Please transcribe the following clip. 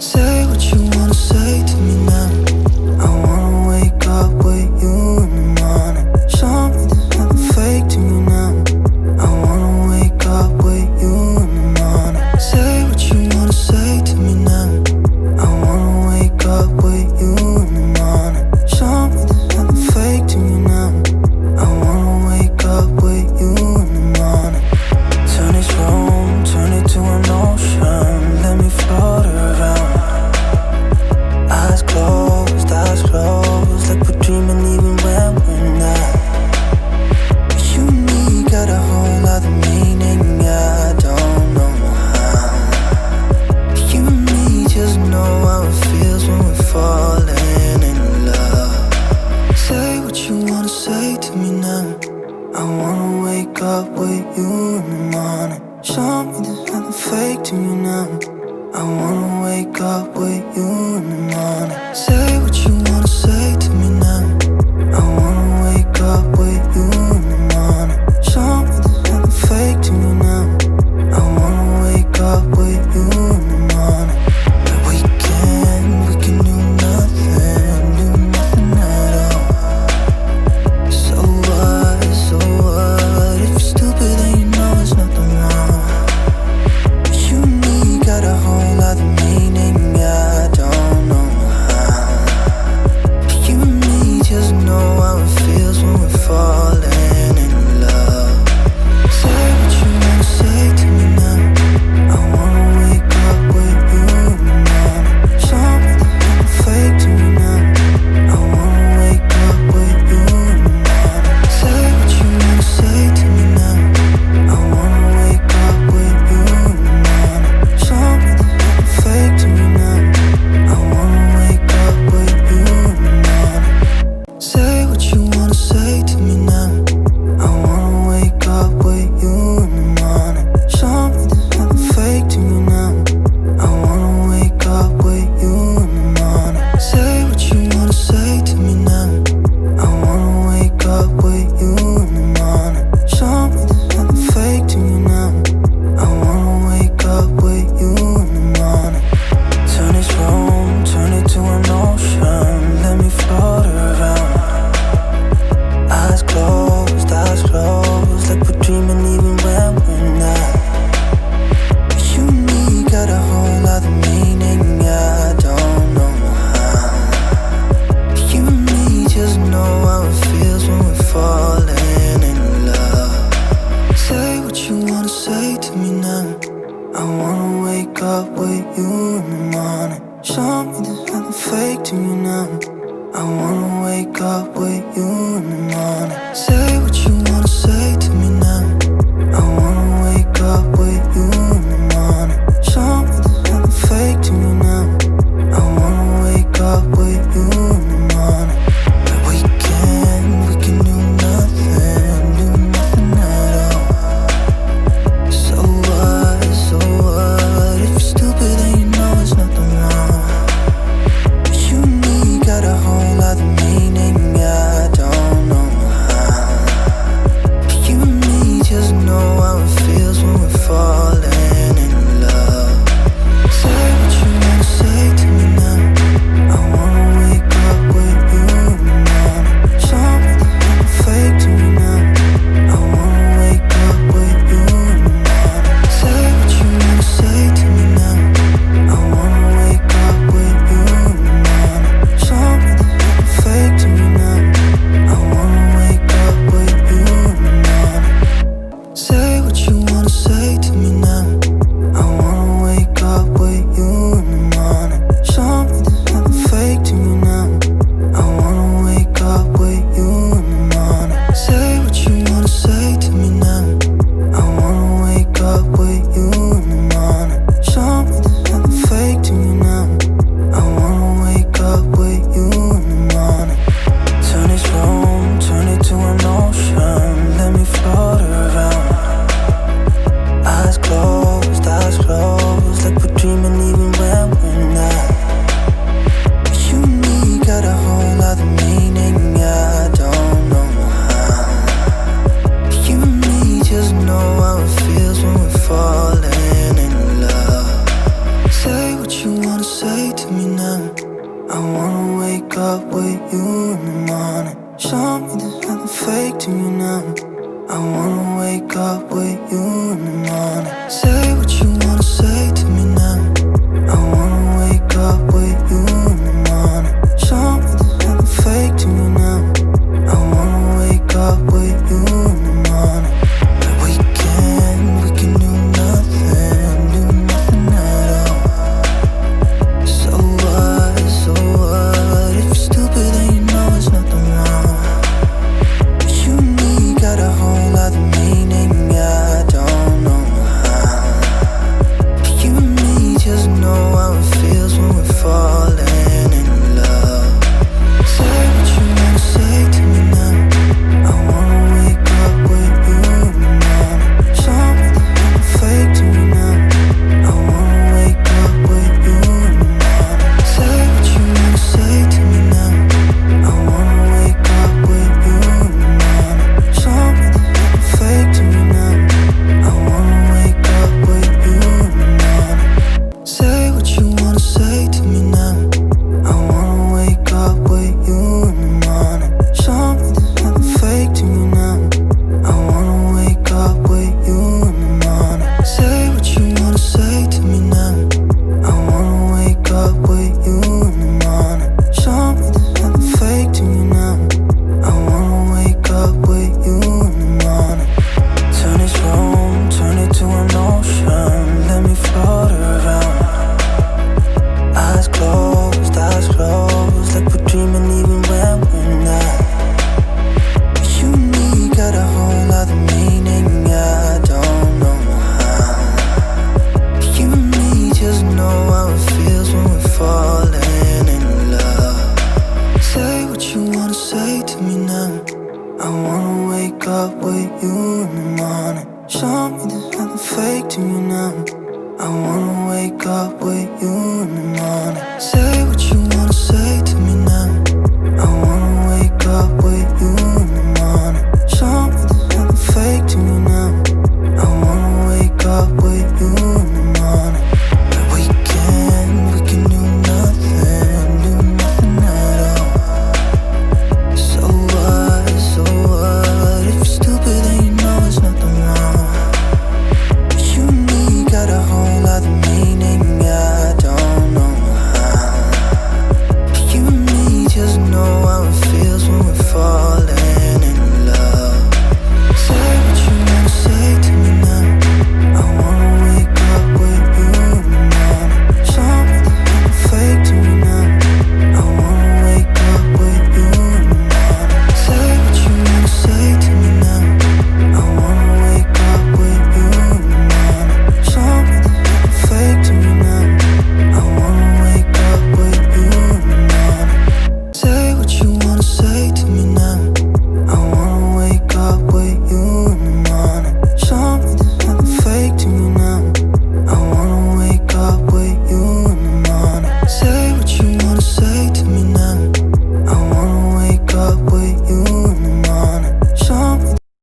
Say what you wanna say to me now. I wanna wake up with you in the morning. Show me there's nothing fake to me now. I wanna wake up with you in the morning. Say what you wanna say to me now. I wanna wake up with you in the morning. Show me there's nothing fake to me now. I wanna wake up with you in the morning. Turn this room, turn it to an ocean. Let me float around. Eyes closed, like we're dreaming even when we're not. You and me got a whole other meaning, I don't know how. You and me just know how it feels when we're falling in love. Say what you wanna say to me now. I wanna wake up with you in the morning. Show me there's nothing fake to me now. I wanna wake up with you in the morning. Say what you wanna say to me now. I wanna wake up with you in the morning. Show me there's nothing fake to me now. I wanna wake up with you in the morning. But we can do nothing at all. So what, if you're stupid then you know there's nothing wrong. You and me got a whole other meaning, I don't know how. You and me just know how it feels when we're falling in love. Say what you wanna say to me now. I wanna wake up with you in the morning. Show me there's nothing fake to me now. I wanna wake up with you in the morning. Say what you wanna say to me now. I wanna wake up with you in the morning. Show me there's nothing fake to me now. I wanna wake up with you in the morning. Say what you wanna say to me now. I wanna wake up with you in the morning. Show me there's nothing fake to me now. I wanna wake up with you in the morning. Say what you wanna say to me now. I wanna wake up with you in the morning. Show me there's nothing fake to me now. I wanna wake up with you in the morning. Turn this room, turn it to an ocean. Let me float around. Eyes closed, like we're dreaming even when we're not. You and me got a whole other meaning, I don't know how. You and me just know how it feels when we're falling in love. Say what you wanna say to me now. I wanna wake up with you in the morning. Show me there's nothing fake to me now. I wanna wake up with you in the morning. Say what you wanna say to me now. I wanna wake up with you in the morning. Show me there's nothing fake to me now. I wanna wake up with you in the morning. But we can do nothing at all. So what, if you're stupid then you know there's nothing wrong. You and me got a whole other meaning, I don't know how. wake up with you in the morning. Say